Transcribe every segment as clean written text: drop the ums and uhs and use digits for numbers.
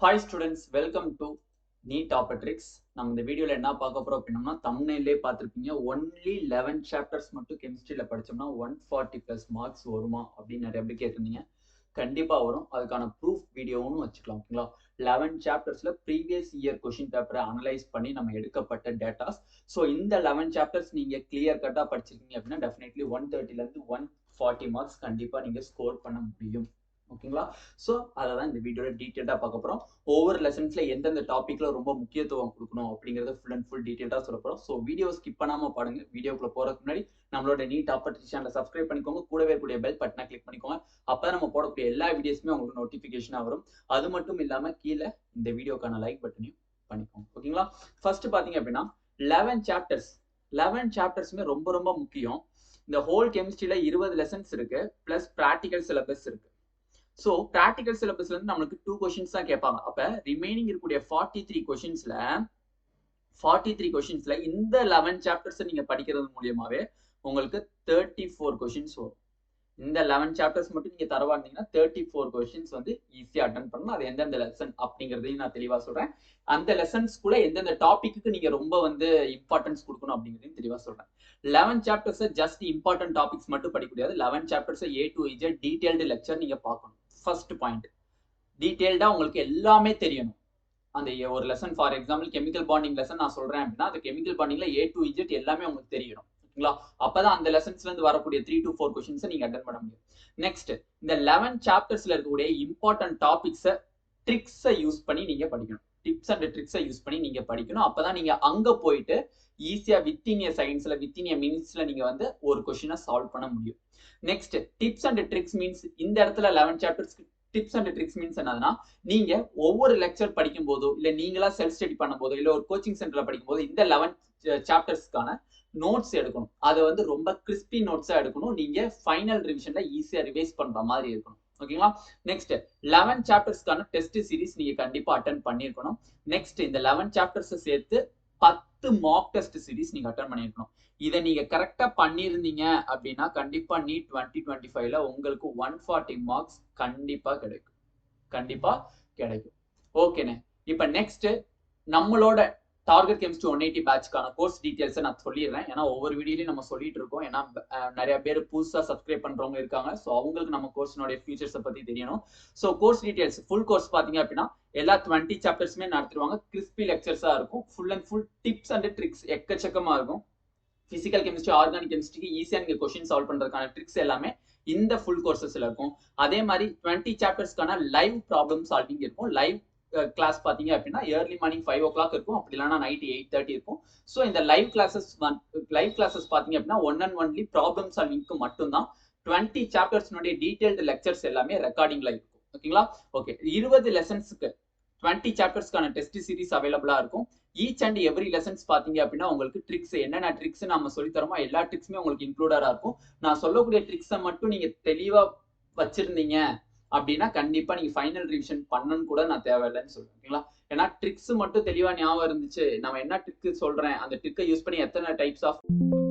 Hi students, welcome to NEET Optics. நம்ம இந்த வீடியோல என்ன பார்க்க போறோம் அப்படின்னா thumbnail-லே பார்த்திருப்பீங்க only 11 chapters மட்டும் கெமிஸ்ட்ரியில படிச்சோம்னா 140 plus marks வருமா அப்படின்னு நிறைய பேர் கேட்டிருந்தீங்க. கண்டிப்பா வரும். அதுக்கான ப்ரூஃப் வீடியோவும் வச்சுக்கலாம். ஓகேங்களா? 11 chaptersல previous year question paper analyse பண்ணி நம்ம எடுக்கப்பட்ட டேட்டாஸ். ஸோ இந்த 11 chapters நீங்க கிளியர் கட்டா படிச்சிருக்கீங்க அப்படின்னா டெஃபினெட்லி 130ல இருந்து 140 மார்க்ஸ் கண்டிப்பா நீங்க ஸ்கோர் பண்ண முடியும். ஓகேங்களா? ஸோ அதை தான் இந்த வீடியோல டீட்டெயிலாக பார்க்க போகிறோம். ஒவ்வொரு லெசன்ஸ்ல எந்தெந்த டாபிக்ல ரொம்ப முக்கியத்துவம் கொடுக்கணும் அப்படிங்கிறத ஃபுல் அண்ட் ஃபுல் டீட்டெயிலாக சொல்ல போகிறோம். ஸோ வீடியோ ஸ்கிப் பண்ணாமல் பாருங்க. வீடியோக்குள்ள போகிறதுக்கு முன்னாடி நம்மளோட நீட் ஆப்பர்ச்சுனிட்டி சேனலை சப்ஸ்கிரைப் பண்ணிக்கோங்க. கூடவே கூடிய பெல் பட்டனை கிளிக் பண்ணிக்கோங்க. அப்போ நம்ம போடக்கூடிய எல்லா வீடியோஸுமே உங்களுக்கு நோட்டிஃபிகேஷனாக வரும். அது மட்டும் இல்லாமல் கீழே இந்த வீடியோக்கான லைக் பட்டனையும் பண்ணிக்கோங்க. ஓகேங்களா? ஃபர்ஸ்ட் பார்த்தீங்க அப்படின்னா 11 சாப்டர்ஸுமே ரொம்ப ரொம்ப முக்கியம். இந்த ஹோல் கெமிஸ்ட்ரியில 20 லெசன்ஸ் இருக்கு, பிளஸ் ப்ராக்டிக்கல் சிலபஸ் இருக்கு. ஸோ ப்ராக்டிக்கல் சிலபஸ்ல இருந்து நம்மளுக்கு 2 கொஸ்டின்ஸ் தான் கேட்பாங்க. அப்ப ரிமைனிங் இருக்கக்கூடிய 43 கொஸ்டின்ஸ்ல இந்த 11 சாப்டர்ஸ் நீங்க படிக்கிறது மூலியமாவே உங்களுக்கு 34 கொஸ்டின்ஸ் வரும். இந்த 11 சாப்டர்ஸ் மட்டும் நீங்க தரவா இருந்தீங்கன்னா 34 கொஸ்டின்ஸ் வந்து ஈஸியா அட்டன் பண்ணலாம். அது எந்தெந்த லெசன் அப்படிங்கறதையும் நான் தெளிவா சொல்றேன். அந்த லெசன்ஸ்குள்ள எந்தெந்த டாபிக்கு நீங்க ரொம்ப வந்து இம்பார்ட்டன்ஸ் கொடுக்கணும் அப்படிங்கறதையும் தெளிவா சொல்றேன். 11 சாப்டர்ஸ் ஜஸ்ட் இம்பார்ட்டன்ட் டாபிக்ஸ் மட்டும் படிக்க முடியாது. 11 chapters A to Z detailed lecture நீங்க பார்க்கணும். ஃபர்ஸ்ட் பாயிண்ட், டீடைல்டா உங்களுக்கு எல்லாமே தெரியணும். அந்த ஒரு lesson for example chemical bonding lesson நான் சொல்றேன் அப்படின்னா அந்த கெமிக்கல் பாண்டிங்ல A to Z எல்லாமே உங்களுக்கு தெரியணும். ஓகேங்களா? அப்பதான் அந்த லெசன்ஸ்ல இருந்து வரக்கூடிய 3 to 4 கொஸ்டின்ஸ் நீங்க அட்டென்ட் பண்ண முடியும். நெக்ஸ்ட், இந்த 11 சாப்டர்ஸ்ல இருக்கக்கூடிய இம்பார்ட்டன்ட் டாபிக்ஸை ட்ரிக்ஸை யூஸ் பண்ணி நீங்க படிக்கணும். டிப்ஸ் அண்ட் ட்ரிக்ஸை யூஸ் பண்ணி நீங்க படிக்கணும். அப்பதான் நீங்க அங்க போயிட்டு ஈஸியா வித்தின் ஏ செகண்ட்ஸ்ல வித்தின் ஏ மினிட்ஸ்ல நீங்க வந்து ஒரு கொஸ்டினை சால்வ் பண்ண முடியும். Next, tips and tricks means இந்த இடத்துல 11 சாப்டர்ஸ்க்கு டிப்ஸ் அண்ட் ட்ரிக்ஸ் மீன்ஸ் என்னதுன்னா, நீங்க ஒவ்வொரு லெக்சர் படிக்கும் போதோ இல்ல நீங்களா செல்ஃப் ஸ்டடி பண்ணும் போதோ இல்ல ஒரு கோச்சிங் சென்டர்ல படிக்கும் போது இந்த 11 சாப்டர்ஸ்க்கான நோட்ஸ் எடுக்கணும். அதை வந்து ரொம்ப கிறிஸ்பி நோட்ஸா எடுக்கணும். நீங்க ஃபைனல் ரிவிஷன்ல ஈஸியா ரிவைஸ் பண்ற மாதிரி இருக்கணும். ஓகேங்களா? நெக்ஸ்ட், 11 சாப்டர்ஸ்க்கான டெஸ்ட் சீரிஸ் நீங்க கண்டிப்பா அட்டென்ட் பண்ணிருக்கணும். நெக்ஸ்ட், இந்த 11 சாப்டர்ஸ் சேர்த்து 10 மாக் டெஸ்ட் சீரிஸ் நீங்க அட்டென்ட் பண்ணிருக்கணும். இதை நீங்க கரெக்டா பண்ணிருந்தீங்க அப்படின்னா கண்டிப்பா நீட் 2025ல உங்களுக்கு 140 மார்க்ஸ் கண்டிப்பா கிடைக்கும். ஓகேண்ணே. இப்ப நெக்ஸ்ட், நம்மளோட டார்கெட் கெமிஸ்ட்ரி 180 பேட்ச்க்கான கோர்ஸ் டீடைல்ஸை நான் சொல்லிடுறேன். ஏன்னா ஒவ்வொரு வீடியோலையும் நம்ம சொல்லிட்டு இருக்கோம். ஏன்னா நிறைய பேர் புதுசா சப்ஸ்கிரைப் பண்றவங்க இருக்காங்க. ஸோ அவங்களுக்கு நம்ம கோர்ஸ்னுடைய ஃபியூச்சர்ஸை பத்தி தெரியணும். So course details, full course பாத்தீங்க அப்படின்னா எல்லா 20 சாப்டர்ஸுமே நடத்திடுவாங்க. கிறிஸ்பி லெக்சர்ஸா இருக்கும். Full and full tips and tricks எக்கச்சக்கமா இருக்கும். பிசிக்கல் கெமிஸ்ட்ரி, ஆர்கானிக் கெமிஸ்ட்ரிக்கு ஈஸியா நீங்க கொஸ்டின் சால்வ் பண்றதுக்கான ட்ரிக்ஸ் எல்லாமே இந்த ஃபுல் கோர்சஸ்ல இருக்கும். அதே மாதிரி 20 சாப்டர்ஸ்க்கான லைவ் ப்ராப்ளம் சால்விங் இருக்கும். லைவ் கிளாஸ் பாத்தீங்க அப்படின்னா ஏர்லி மார்னிங் 5 o'clock இருக்கும். அப்படி இல்லைன்னா நைட் 8:30 இருக்கும். ஸோ இந்த லைவ் கிளாஸஸ் பாத்தீங்க அப்படின்னா ஒன் அண்ட் ஒன்லி ப்ராப்ளம் சால்விங்க்கு மட்டும்தான். 20 சாப்டர்ஸ்னுடைய டீடைல்டு லெக்சர்ஸ் எல்லாமே ரெக்கார்டிங்ல இருக்கும். ஓகேங்களா? ஓகே, 20 லெசன்ஸ்க்கு 20 சாப்டர்ஸ்க்கான டெஸ்ட் சீரிஸ் அவைலபிளா இருக்கும். ஈச் அண்ட் எவ்ரி லெசன்ஸ் பாத்தீங்க அப்படின்னா உங்களுக்கு ட்ரிக்ஸ், என்னென்ன ட்ரிக்ஸ் நம்ம சொல்லி தரோமோ எல்லா ட்ரிக்ஸுமே உங்களுக்கு இன்க்ளூடடா இருக்கும். நான் சொல்லக்கூடிய ட்ரிக்ஸை மட்டும் நீங்க தெளிவா வச்சிருந்தீங்க அப்படின்னா கண்டிப்பா நீங்க ஃபைனல் ரிவிஷன் பண்ணணும்னு கூட நான் தேவையில்லைன்னு சொல்றேன். ஓகேங்களா? ஏன்னா ட்ரிக்ஸ் மட்டும் தெளிவா ஞாபகம் இருந்துச்சு, நம்ம என்ன ட்ரிக் சொல்றேன் அந்த ட்ரிக்கை யூஸ் பண்ணி எத்தனை டைப்ஸ் ஆஃப்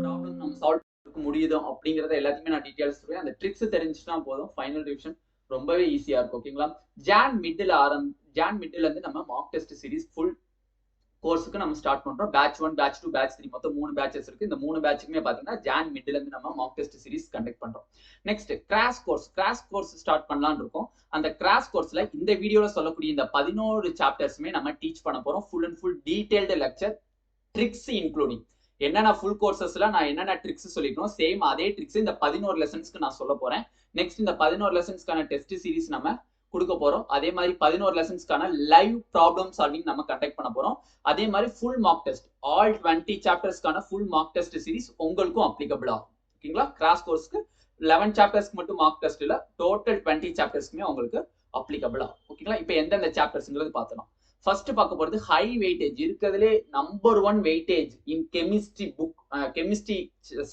ப்ராப்ளம் நம்ம சால்வ் பண்ண முடியுதோ அப்படிங்கறத எல்லாத்தையுமே நான் டீடைல்ஸ் சொல்றேன். அந்த ட்ரிக்ஸ் தெரிஞ்சுன்னா போதும், ஃபைனல் ரிவிஷன் ரொம்பவே ஈஸியா இருக்கும். ஓகேங்களா? ஜான் மிட்ல இருந்து நம்ம மார்க் டெஸ்ட் சீரிஸ் ஃபுல் கோர்ஸுக்கு நம்ம ஸ்டார்ட் பண்றோம். பேட்ச் 1, பேட்ச் 2, பேட்ச் 3 மொத்தம் 3 பேட்சஸ் இருக்கு. இந்த 3 பேட்சுக்குமே பாத்தீங்கன்னா ஜான் மிட்ல இருந்து நம்ம மார்க் டெஸ்ட் சீரிஸ் கண்டக்ட் பண்றோம். நெக்ஸ்ட், கிராஷ் கோர்ஸ் ஸ்டார்ட் பண்ணலாம்னு இருக்கோம். அந்த கிராஷ் கோர்ஸ்ல இந்த வீடியோல சொல்லக்கூடிய இந்த 11 சாப்டர்ஸுமே நம்ம டீச் பண்ண போறோம். Full and full detailed lecture, tricks including. என்னென்ன ஃபுல் கோர்சஸ்ல நான் என்னென்ன ட்ரிக்ஸ் சொல்லிருக்கோம் சேம் அதே ட்ரிக்ஸ் இந்த 11 லெசன்ஸ்க்கு நான் சொல்ல போறேன். நெக்ஸ்ட், இந்த 11 லெசன்ஸ்க்கான டெஸ்ட் சீரிஸ் நம்ம கொடுக்க போறோம். அதே மாதிரி 11 லெசன்ஸ்க்கான லைவ் ப்ராப்ளம் சால்விங் நம்ம கண்டக்ட் பண்ண போறோம். அதே மாதிரி ஃபுல் மார்க் டெஸ்ட், ஆல் 20 சாப்டர்ஸ்க்கான ஃபுல் மார்க் டெஸ்ட் சீரிஸ் உங்களுக்கும் அப்ளிகபிள் ஆகும். ஓகேங்களா? கிராஷ் கோர்ஸ்க்கு 11 சாப்டர்ஸ்க்கு மட்டும் மார்க் டெஸ்ட் இல்ல, டோட்டல் 20 சாப்டர்ஸ்க்குமே உங்களுக்கு அப்ளிகபிள் ஆகும். ஓகேங்களா? இப்போ எந்தெந்த சாப்டர்ஸ்ங்கிறது பார்த்தலாம். ஃபர்ஸ்ட் பார்க்க போறது ஹை வெயிட்டேஜ், இருக்கிறதுலே number 1 weightage in chemistry book, chemistry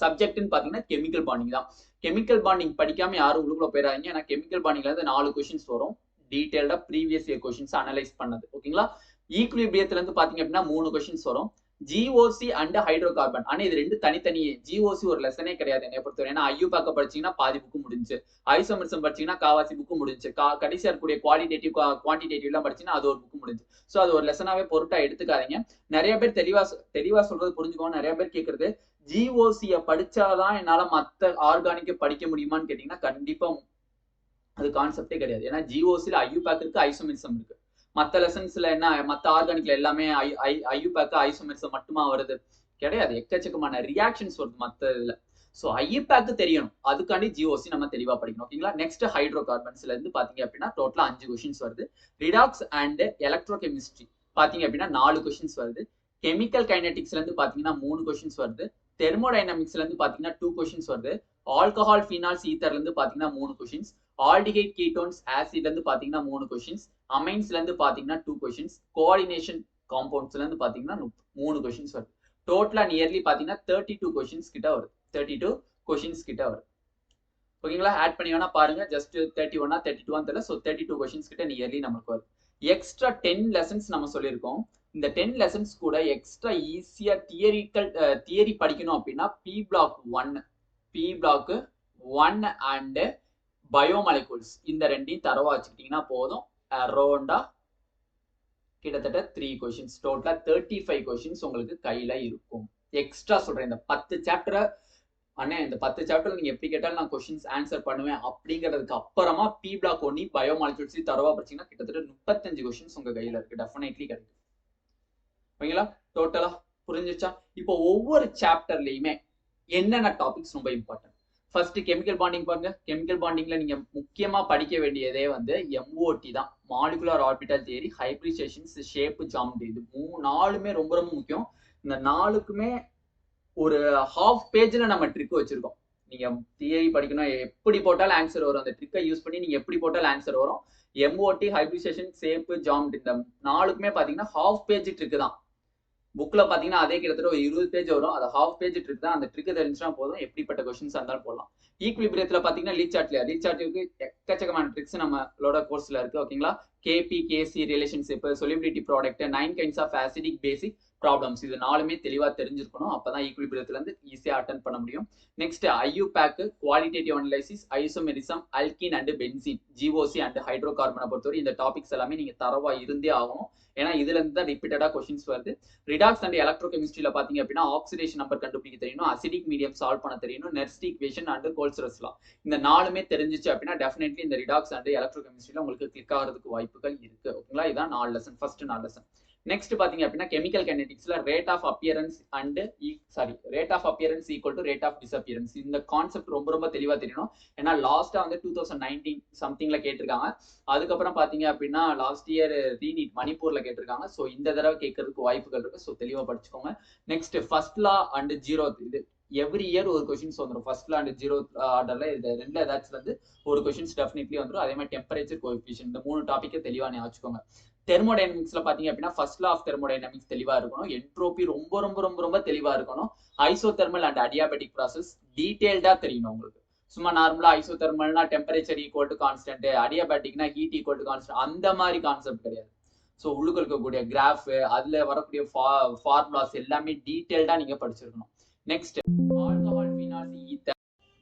சப்ஜெக்ட்னு பாத்தீங்கன்னா கெமிக்கல் பாண்டிங் தான். கெமிக்கல் பாண்டிங் படிக்காம யாரும் உள்ளுக்குள்ள போயிடாதீங்க. ஏன்னா கெமிக்கல் பாண்டிங்ல இருந்து 4 கொஸ்டின்ஸ் வரும், டீடைல்டா ப்ரீவியஸ் இயர் கொஸ்டின்ஸ் அனலைஸ் பண்ணது. ஓகேங்களா? ஈக்குலிபிரியத்துல இருந்து பாத்தீங்க அப்படின்னா 3 கொஸ்டின்ஸ் வரும். GOC and hydro carbon. ஆனா இது ரெண்டு தனித்தனியே. ஜிஓசி ஒரு லெசனே கிடையாது என்னை பொறுத்தவரை. ஏன்னா ஐயூபேக்க படிச்சீங்கன்னா பாதி புக்கு முடிஞ்சு, ஐசோமெரிசம் படிச்சீங்கன்னா காவாசி புக்கு முடிஞ்சு, கடைசியா இருக்கக்கூடிய குவாலிட்டேட்டிவ் குவான்டிடேட்டிவ் எல்லாம் படிச்சீங்கன்னா அது ஒரு புக்கு முடிஞ்சு. ஸோ அது ஒரு லெசனாவே பொருட்டா எடுத்துக்காதீங்க. நிறைய பேர் தெளிவா சொல்றது புரிஞ்சுக்கோங்க. நிறைய பேர் கேட்கறது ஜிஓசிய படிச்சாதான் என்னால மத்த ஆர்கானிக்க படிக்க முடியுமான்னு கேட்டீங்கன்னா கண்டிப்பா அது கான்செப்டே கிடையாது. ஏன்னா ஜிஓசில ஐயூபேக் இருக்கு, ஐசோமெரிசம் இருக்கு. மத்த லெசன்ஸ்ல என்ன, மத்த ஆர்கானிக்ல எல்லாமே ஐயூபேக் ஐசோமெரிசம் மட்டுமா வருது? கிடையாது. எக்கச்சக்கமான ரியாக்ஷன்ஸ் வருது மத்த இதுல. ஸோ ஐயூபேக் தெரியணும். அதுக்காண்டி ஜிஓசி நம்ம தெளிவா படிக்கணும். ஓகேங்களா? நெக்ஸ்ட் ஹைட்ரோ கார்பன்ஸ்ல இருந்து பாத்தீங்க அப்படின்னா டோட்டலா 5 கொஸ்டின்ஸ் வருது. ரிடாக்ஸ் அண்ட் எலக்ட்ரோ கெமிஸ்ட்ரி பாத்தீங்க அப்படின்னா 4 கொஸ்டின்ஸ் வருது. கெமிக்கல் கைனடிக்ஸ்ல இருந்து பாத்தீங்கன்னா 3 கொஸ்டின்ஸ் வருது. தெர்மோடைனமிக்ஸ்ல இருந்து பாத்தீங்கன்னா 2 கொஸ்டின்ஸ் வருது. ஆல்கஹால் ஃபீனால்ஸ் ஈத்தர்ல இருந்து பாத்தீங்கன்னா 3 கொஸ்டின்ஸ். ஆல்டிகைட் கீட்டோன்ஸ் ஆசிட்ல இருந்து பாத்தீங்கன்னா 3 கொஸ்டின்ஸ். அமைன்ஸ்ல இருந்து பாத்தீங்கன்னா 2 கொஸ்டின்ஸ். கோஆர்டினேஷன் காம்பவுண்ட்ஸ்ல இருந்து பாத்தீங்கன்னா 3 கொஸ்டின்ஸ் வருது. டோட்டலா நியர்லி பாத்தீங்கன்னா 32 கொஸ்டின்ஸ் கிட்ட வருது. 32 கொஸ்டின்ஸ் கிட்ட வருது. ஓகேங்களா? ஆட் பண்ணி வேணா பாருங்க. ஜஸ்ட் 31 32 தெரியல. ஸோ 32 கொஸ்டின்ஸ் கிட்ட நியர்லி நமக்கு வருது. எக்ஸ்ட்ரா 10 லெசன்ஸ் நம்ம சொல்லியிருக்கோம். இந்த 10 லெசன்ஸ் கூட எக்ஸ்ட்ரா ஈஸியா தியரி படிக்கணும் அப்படின்னா பி பிளாக் 1 அண்ட் பயோமாலிகூல்ஸ் இந்த ரெண்டையும் தரவா வச்சுக்கிட்டீங்கன்னா போதும். அரௌண்டா கிட்டத்தட்ட 3 கொஸ்டின்ஸ், டோட்டலா 35 கொஸ்டின்ஸ் உங்களுக்கு கையில இருக்கும். எக்ஸ்ட்ரா சொல்றேன், இந்த 10 சாப்டரை அண்ணே இந்த 10 சாப்டர் நீங்க எப்படி கேட்டாலும் நான் கொஸ்டின்ஸ் ஆன்சர் பண்ணுவேன் அப்படிங்கிறதுக்கு அப்புறமா பி பிளாக் 1 பயோமாலிகூல்ஸ் தரவா படிச்சீங்கன்னா கிட்டத்தட்ட 35 கொஸ்டின்ஸ் உங்க கையில இருக்கு. டெஃபினெட்லி கிடைக்கும். ஓகேங்களா? டோட்டலா புரிஞ்சிச்சா? இப்போ ஒவ்வொரு சாப்டர்லயுமே என்னென்ன டாபிக்ஸ் ரொம்ப இம்பார்ட்டன்ட். ஃபர்ஸ்ட் கெமிக்கல் பாண்டிங் பாருங்க. கெமிக்கல் பாண்டிங்ல நீங்க முக்கியமா படிக்க வேண்டியதே வந்து எம்ஓடி தான். Molecular orbital theory, hybridisations, shape, geometry. இது 4மே ரொம்ப ரொம்ப முக்கியம். இந்த 4க்குமே ஒரு ஹாஃப் பேஜ்ல நம்ம ட்ரிக் வச்சிருக்கோம். நீங்க தியரி படிக்கணும், எப்படி போட்டாலும் ஆன்சர் வரும். அந்த ட்ரிக்கை யூஸ் பண்ணி நீங்க எப்படி போட்டாலும் ஆன்சர் வரும். எம்ஓடி, ஹைபிரிடேஷன், ஷேப், ஜாமெட்ரி இந்த 4க்குமே பாத்தீங்கன்னா ஹாஃப் பேஜ் ட்ரிக் தான். புக்ல பாத்தீங்கன்னா அதே கிட்டத்தட்ட ஒரு 20 பேஜ் வரும். அது ஹாஃப் பேஜ் ட்ரிக் தான். அந்த ட்ரிக் தெரிஞ்சுனா போதும், எப்படிப்பட்ட கொஸ்டின்ஸ் இருந்தாலும் போடலாம். ஈக்குலிபிரியத்துல பாத்தீங்கன்னா லீச் சார்ட்க்கு எக்கச்சக்கமான ட்ரிக்ஸ் நம்மளோட கோர்ஸ்ல இருக்கு. ஓகேங்களா? KP, KC, relationship, solubility product, 9 kinds of acidic basic problems, இது 4மே தெளிவா தெரிஞ்சிருக்கணும். அப்பதான் ஈக்குலிபிரியத்துல இருந்து ஈஸியா அட்டன் பண்ண முடியும். Next IUPAC, qualitative analysis, isomerism, alkene and benzene, GOC and hydro கார்பனை பொறுத்தவரை இந்த டாபிக்ஸ் எல்லாமே நீங்க தரவா இருந்தே ஆகணும். ஏன்னா இதுல இருந்து தான் ரிப்பீட்டடா கொஸ்டின்ஸ் வருது. ரிடாக்ஸ் அண்ட் எலக்ட்ரோ கெமிஸ்ட்ரியில பாத்தீங்க அப்படின்னா ஆக்சிடேஷன் நம்பர் கண்டுபிடிக்க தெரியணும், அசிடிக் மீடியம் சால்வ் பண்ண தெரியணும், நெர்ஸ்ட் ஈக்குவேஷன் அண்ட் கோல்ஸ்ரஸ் லா. இந்த 4மே தெரிஞ்சிச்சு அப்படின்னா டெஃபினெட்லி இந்த ரிடாக்ஸ் அண்ட் எலக்ட்ரோ கெமிஸ்ட்ரியில உங்களுக்கு கிளிக் ஆகிறதுக்கு வாய்ப்புகள் இருக்கு. ஓகேங்களா? இதான் 4 லெசன், ஃபர்ஸ்ட் 4 லெசன். நெக்ஸ்ட் பாத்தீங்க அப்படின்னா கெமிக்கல் கைனடிக்ஸ்ல rate of appearance equal to rate of disappearance. இந்த கான்செப்ட் ரொம்ப ரொம்ப தெளிவா தெரியணும். ஏன்னா லாஸ்டா வந்து 2019 சம்திங்ல கேட்டிருக்காங்க. அதுக்கப்புறம் பாத்தீங்க அப்படின்னா லாஸ்ட் இயர் ரீநீட் மணிப்பூர்ல கேட்டிருக்காங்க. ஸோ இந்த தடவை கேட்கறதுக்கு வாய்ப்புகள் இருக்கு. ஸோ தெளிவா படிச்சுக்கோங்க. Next first law and zeroth, இது எவ்ரி இயர் ஒரு கொஸ்டின்ஸ் வந்துடும். ஃபர்ஸ்ட் லா அண்ட் ஜீரோத் ஆர்டர்ல இது ரெண்டுல ஏதாச்சும் வந்து ஒரு கொஸ்டின்ஸ் டெஃபினெட்லி வந்துடும். அதே மாதிரி டெம்பரேச்சர் கோஎஃபிஷியன்ட், இந்த 3 டாபிக்கை தெளிவா ஞாபகம். தெர்மோடைனமிக்ஸ்ல பாத்தீங்க அப்படின்னா ஃபர்ஸ்ட் லா ஆஃப் தெர்மோடைனமிக்ஸ் தெளிவா இருக்கணும். என்ட்ரோபி ரொம்ப ரொம்ப ரொம்ப ரொம்ப தெளிவா இருக்கணும். ஐசோதெர்மல் அண்ட் அடியாபெட்டிக் ப்ராசஸ் டீடைல்டா தெரியணும் உங்களுக்கு. சும்மா நார்மலா ஐசோதெர்மல்னா டெம்பரேச்சர் ஈக்குவல் டு கான்ஸ்டன்ட், அடியாபெட்டிக்னா ஹீட் ஈக்குவல் டு கான்ஸ்டன்ட், அந்த மாதிரி கான்செப்ட் கிடையாது. ஸோ உள்ளுக்கு இருக்கக்கூடிய கிராஃப், அதுல வரக்கூடிய ஃபார்முலாஸ் எல்லாமே டீடைல்டா நீங்க படிச்சிருக்கணும். Next alcohol, phenols, ether,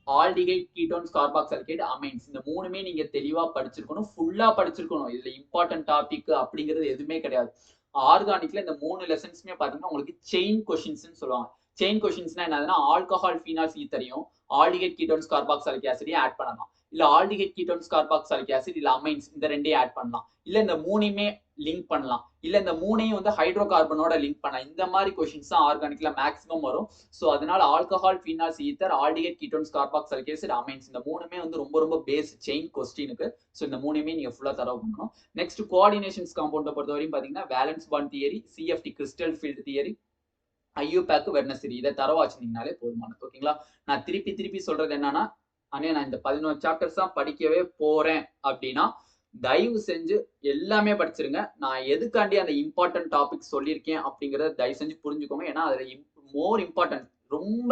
aldehyde, ketones, carboxylate, amines, இந்த 3மே நீங்க தெளிவா படிச்சிருக்கணும், ஃபுல்லா படிச்சிருக்கணும். இதுல இம்பார்ட்டன்ட் டாபிக் அப்படிங்கிறது எதுவுமே கிடையாது. ஆர்கானிக்ல இந்த 3 லெசன்ஸ்மே பாத்தீங்கன்னா உங்களுக்கு செயின் கொஸ்டின்ஸ் சொல்லுவாங்க. செயின் கொஸ்டின்ஸ்னா என்னதுன்னா ஆல்கஹால், ஃபீனால்ஸ், ஈத்தரையும் ஆல்டிகைட், கீட்டோன்ஸ், கார்பாக்சிலிக் ஆசிடையும் ஆட் பண்ணலாம். இல்ல ஆல்டிகைட், கீட்டோன்ஸ், கார்பாக்சிலிக் ஆசிட் இல்ல அமைன்ஸ் இந்த ரெண்டையும் ஆட் பண்ணலாம். இல்ல இந்த 3மே லிங்க் பண்ணலாம். இல்ல இந்த 3ஐயும் வந்து ஹைட்ரோ கார்பனோட லிங்க் பண்ணலாம். இந்த மாதிரி கொஸ்டின்ஸ் தான் ஆர்கானிக்ல மேக்ஸிமம் வரும். ஸோ அதனால alcohol, phenols, ether, aldehyde, ketones, carboxylic acid, amines இந்த 3மே வந்து ரொம்ப ரொம்ப பேஸ் செயின் கொஸ்டினுக்கு. ஸோ இந்த 3மே நீங்க ஃபுல்லா தரவு பண்ணணும். நெக்ஸ்ட் கோஆர்டினேஷன்ஸ் காம்பவுண்டை பொறுத்தவரையும் பாத்தீங்கன்னா valence bond theory, CFT crystal field theory, IUPAC, வெர்னசரி, இதை தரவா வச்சிருந்தீங்கனாலே போதுமானது. ஓகேங்களா? நான் திருப்பி சொல்றது என்னன்னா, அண்ணே நான் இந்த 11 சாப்டர்ஸ் தான் படிக்கவே போறேன் அப்படின்னா தயவு செஞ்சு எல்லாமே படிச்சிருங்க. நான் எதுக்காண்டி அந்த இம்பார்ட்டன்ட் டாபிக் சொல்லியிருக்கேன் அப்படிங்கறத தயவு செஞ்சு புரிஞ்சுக்கோங்க. ஏன்னா அதுல மோர் இம்பார்ட்டன்ட், ரொம்ப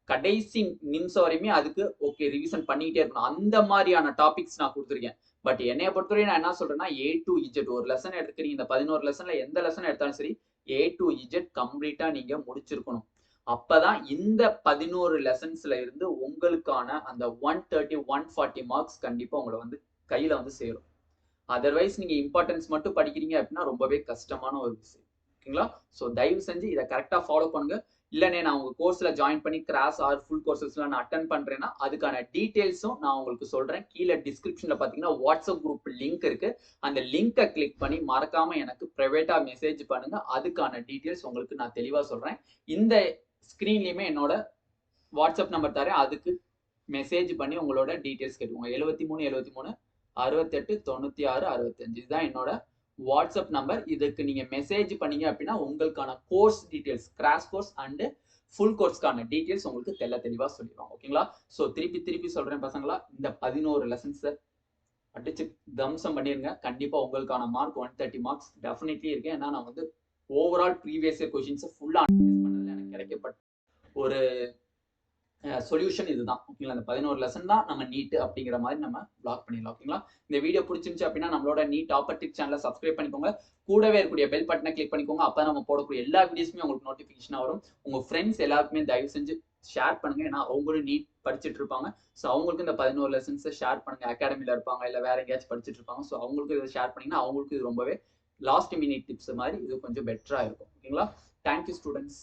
கடைசி நிமிஷம் வரையுமே அதுக்கு ஓகே ரிவிஷன் பண்ணிக்கிட்டே இருக்கணும். அந்த மாதிரியான டாபிக்ஸ் நான் கொடுத்துருக்கேன். பட் என்னைய பொறுத்தவரை நான் என்ன சொல்றேன்னா A to Z ஒரு லெசன் எடுத்துக்கிறீங்க. இந்த 11 லெசன்ல எந்த லெசன் எடுத்தாலும் சரி A to Z கம்ப்ளீட்டா நீங்க முடிச்சிருக்கணும். அப்பதான் இந்த 11 லெசன்ஸ்ல இருந்து உங்களுக்கான அந்த 130 140 மார்க்ஸ் கண்டிப்பா உங்களை வந்து கையில வந்து சேரும். அதர்வைஸ் நீங்க இம்பார்ட்டன்ஸ் மட்டும் படிக்கிறீங்க அப்படின்னா ரொம்பவே கஷ்டமான ஒரு விஷயம். ஓகேங்களா? ஸோ தயவு செஞ்சு இதை கரெக்டா ஃபாலோ பண்ணுங்க. இல்லனே நான் உங்க கோர்ஸ்ல ஜாயின் பண்ணி கிராஸ் ஆர் ஃபுல் கோர்சஸ்லாம் நான் அட்டென்ட் பண்றேன்னா அதுக்கான டீடைல்ஸும் நான் உங்களுக்கு சொல்றேன். கீழே டிஸ்கிரிப்ஷன்ல பாத்தீங்கன்னா வாட்ஸ்அப் குரூப் லிங்க் இருக்கு. அந்த லிங்கை கிளிக் பண்ணி மறக்காம எனக்கு பிரைவேட்டா மெசேஜ் பண்ணுங்க. அதுக்கான டீடைல்ஸ் உங்களுக்கு நான் தெளிவா சொல்றேன். இந்த ஸ்கிரீன்லயுமே என்னோட வாட்ஸ்அப் நம்பர் தரேன். அதுக்கு மெசேஜ் பண்ணி உங்களோட டீடைல்ஸ் கேட்டுக்கோங்க. 73 68 96 65 இதுதான் என்னோட வாட்ஸ்அப் நம்பர். இதுக்கு நீங்க மெசேஜ் பண்ணீங்க அப்படின்னா உங்களுக்கான course details, crash course and full கோர்ஸ்க்கான டீடைல்ஸ் உங்களுக்கு தெளிவா சொல்லிடுவாங்க. ஓகேங்களா? ஸோ திருப்பி சொல்றேன் பசங்களா, இந்த 11 லெசன்ஸை அடிச்சு தம்சம் பண்ணிருங்க. கண்டிப்பா உங்களுக்கான மார்க் 130 மார்க்ஸ் டெஃபினெட்லி இருக்கு. ஏன்னா நான் வந்து ஓவரால் ப்ரீவியஸ் இயர் கொஸ்டின்ஸை ஃபுல்லா அனலைஸ் பண்ணதுல எனக்கு கிடைக்கப்பட்ட ஒரு சொல்யூஷன் இதுதான். ஓகேங்களா? அந்த 11 லெசன் தான் நம்ம நீட் அப்படிங்கிற மாதிரி நம்ம பிளாக் பண்ணிடலாம். ஓகேங்களா? இந்த வீடியோ பிடிச்சிருந்துச்சு அப்படின்னா நம்மளோட நீட் டாப்பர் டிக் சேனலை சப்ஸ்கிரைப் பண்ணிக்கோங்க. கூடவே இருக்கக்கூடிய பெல் பட்டனை கிளிக் பண்ணிக்கோங்க. அப்போ நம்ம போடக்கூடிய எல்லா வீடியோஸுமே உங்களுக்கு நோட்டிஃபிகேஷன் வரும். உங்க ஃப்ரெண்ட்ஸ் எல்லாருக்குமே தயவு செஞ்சு ஷேர் பண்ணுங்க. ஏன்னா அவங்களும் நீட் படிச்சுட்டு இருப்பாங்க. ஸோ அவங்களுக்கு இந்த 11 லெசன்ஸை ஷேர் பண்ணுங்க. அகாடமில இருப்பாங்க, இல்லை வேற எங்கேயாச்சும் படிச்சுட்டு இருப்பாங்க. ஸோ அவங்களுக்கு இதை ஷேர் பண்ணீங்கன்னா அவங்களுக்கு இது ரொம்பவே லாஸ்ட் மினிட் டிப்ஸ் மாதிரி இது கொஞ்சம் பெட்டரா இருக்கும். ஓகேங்களா? Thank you students.